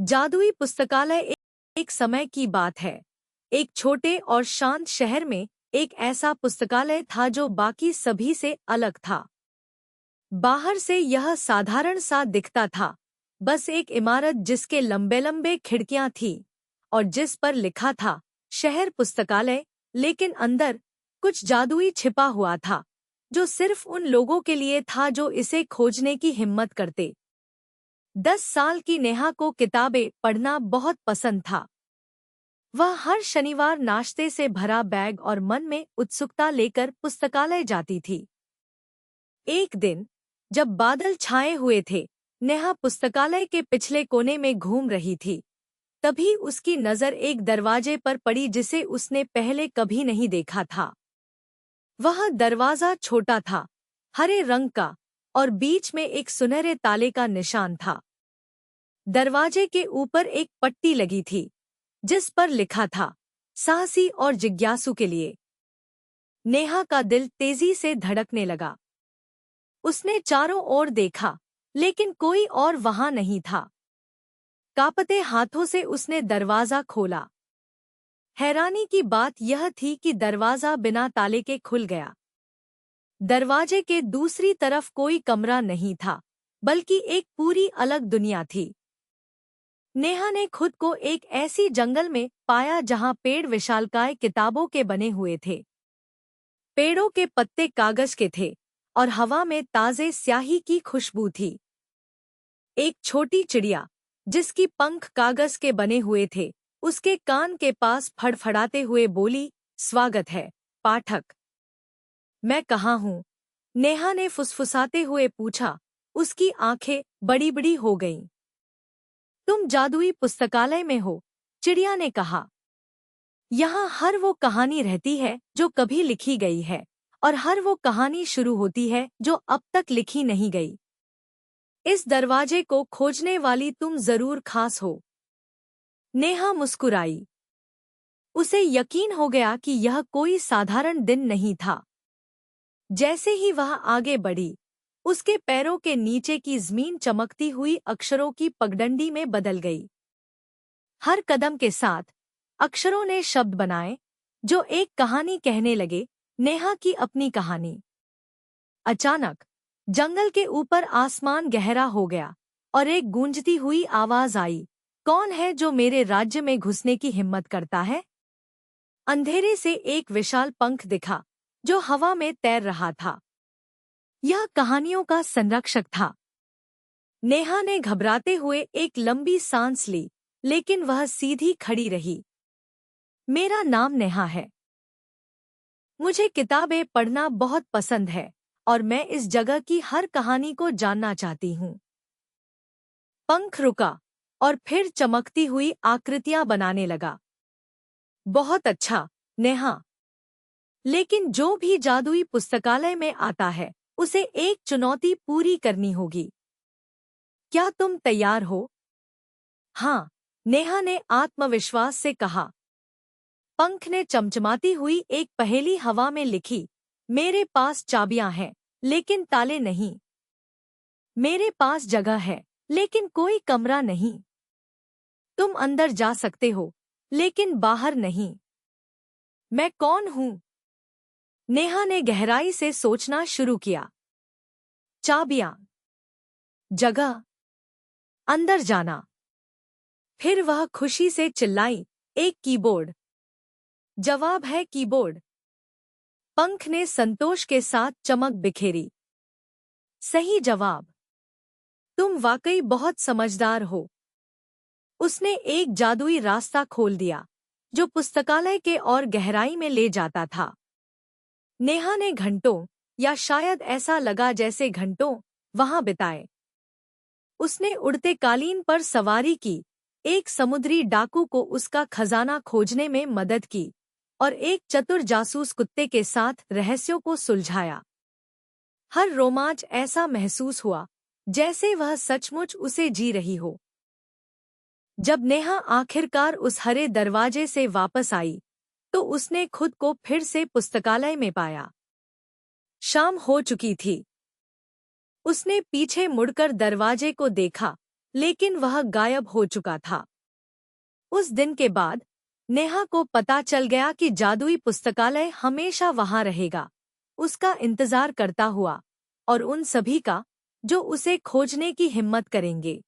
जादुई पुस्तकालय एक समय की बात है। एक छोटे और शांत शहर में एक ऐसा पुस्तकालय था जो बाकी सभी से अलग था। बाहर से यह साधारण सा दिखता था, बस एक इमारत जिसके लंबे लंबे खिड़कियां थीं और जिस पर लिखा था शहर पुस्तकालय। लेकिन अंदर कुछ जादुई छिपा हुआ था, जो सिर्फ उन लोगों के लिए था जो इसे खोजने की हिम्मत करते। 10 साल की नेहा को किताबें पढ़ना बहुत पसंद था। वह हर शनिवार नाश्ते से भरा बैग और मन में उत्सुकता लेकर पुस्तकालय जाती थी। एक दिन जब बादल छाए हुए थे, नेहा पुस्तकालय के पिछले कोने में घूम रही थी। तभी उसकी नज़र एक दरवाजे पर पड़ी जिसे उसने पहले कभी नहीं देखा था। वह दरवाज़ा छोटा था, हरे रंग का, और बीच में एक सुनहरे ताले का निशान था। दरवाजे के ऊपर एक पट्टी लगी थी, जिस पर लिखा था साहसी और जिज्ञासु के लिए। नेहा का दिल तेजी से धड़कने लगा। उसने चारों ओर देखा, लेकिन कोई और वहां नहीं था। कांपते हाथों से उसने दरवाजा खोला। हैरानी की बात यह थी कि दरवाजा बिना ताले के खुल गया। दरवाजे के दूसरी तरफ कोई कमरा नहीं था, बल्कि एक पूरी अलग दुनिया थी। नेहा ने खुद को एक ऐसी जंगल में पाया जहां पेड़ विशालकाय किताबों के बने हुए थे। पेड़ों के पत्ते कागज के थे और हवा में ताजे स्याही की खुशबू थी। एक छोटी चिड़िया, जिसकी पंख कागज के बने हुए थे, उसके कान के पास फड़फड़ाते हुए बोली, स्वागत है, पाठक। मैं कहाँ हूँ? नेहा ने फुसफुसाते हुए पूछा। उसकी आंखें बड़ी बड़ी हो गईं। तुम जादुई पुस्तकालय में हो, चिड़िया ने कहा। यहाँ हर वो कहानी रहती है जो कभी लिखी गई है, और हर वो कहानी शुरू होती है जो अब तक लिखी नहीं गई। इस दरवाजे को खोजने वाली तुम जरूर खास हो। नेहा मुस्कुराई। उसे यकीन हो गया कि यह कोई साधारण दिन नहीं था। जैसे ही वह आगे बढ़ी, उसके पैरों के नीचे की जमीन चमकती हुई अक्षरों की पगडंडी में बदल गई। हर कदम के साथ अक्षरों ने शब्द बनाए, जो एक कहानी कहने लगे, नेहा की अपनी कहानी। अचानक जंगल के ऊपर आसमान गहरा हो गया और एक गूंजती हुई आवाज आई, कौन है जो मेरे राज्य में घुसने की हिम्मत करता है? अंधेरे से एक विशाल पंख दिखा, जो हवा में तैर रहा था। यह कहानियों का संरक्षक था। नेहा ने घबराते हुए एक लंबी सांस ली, लेकिन वह सीधी खड़ी रही। मेरा नाम नेहा है। मुझे किताबें पढ़ना बहुत पसंद है और मैं इस जगह की हर कहानी को जानना चाहती हूँ। पंख रुका और फिर चमकती हुई आकृतियां बनाने लगा। बहुत अच्छा, नेहा। लेकिन जो भी जादुई पुस्तकालय में आता है, उसे एक चुनौती पूरी करनी होगी। क्या तुम तैयार हो? हाँ, नेहा ने आत्मविश्वास से कहा। पंख ने चमचमाती हुई एक पहेली हवा में लिखी, मेरे पास चाबियां हैं, लेकिन ताले नहीं। मेरे पास जगह है, लेकिन कोई कमरा नहीं। तुम अंदर जा सकते हो, लेकिन बाहर नहीं। मैं कौन हूँ? नेहा ने गहराई से सोचना शुरू किया। चाबियां, जगह, अंदर जाना। फिर वह खुशी से चिल्लाई, एक कीबोर्ड। जवाब है कीबोर्ड। पंख ने संतोष के साथ चमक बिखेरी। सही जवाब। तुम वाकई बहुत समझदार हो। उसने एक जादुई रास्ता खोल दिया, जो पुस्तकालय के और गहराई में ले जाता था। नेहा ने घंटों, या शायद ऐसा लगा जैसे घंटों, वहां बिताए। उसने उड़ते कालीन पर सवारी की, एक समुद्री डाकू को उसका खजाना खोजने में मदद की, और एक चतुर जासूस कुत्ते के साथ रहस्यों को सुलझाया। हर रोमांच ऐसा महसूस हुआ जैसे वह सचमुच उसे जी रही हो। जब नेहा आखिरकार उस हरे दरवाजे से वापस आई, तो उसने खुद को फिर से पुस्तकालय में पाया। शाम हो चुकी थी। उसने पीछे मुड़कर दरवाजे को देखा, लेकिन वह गायब हो चुका था। उस दिन के बाद नेहा को पता चल गया कि जादुई पुस्तकालय हमेशा वहां रहेगा, उसका इंतजार करता हुआ, और उन सभी का जो उसे खोजने की हिम्मत करेंगे।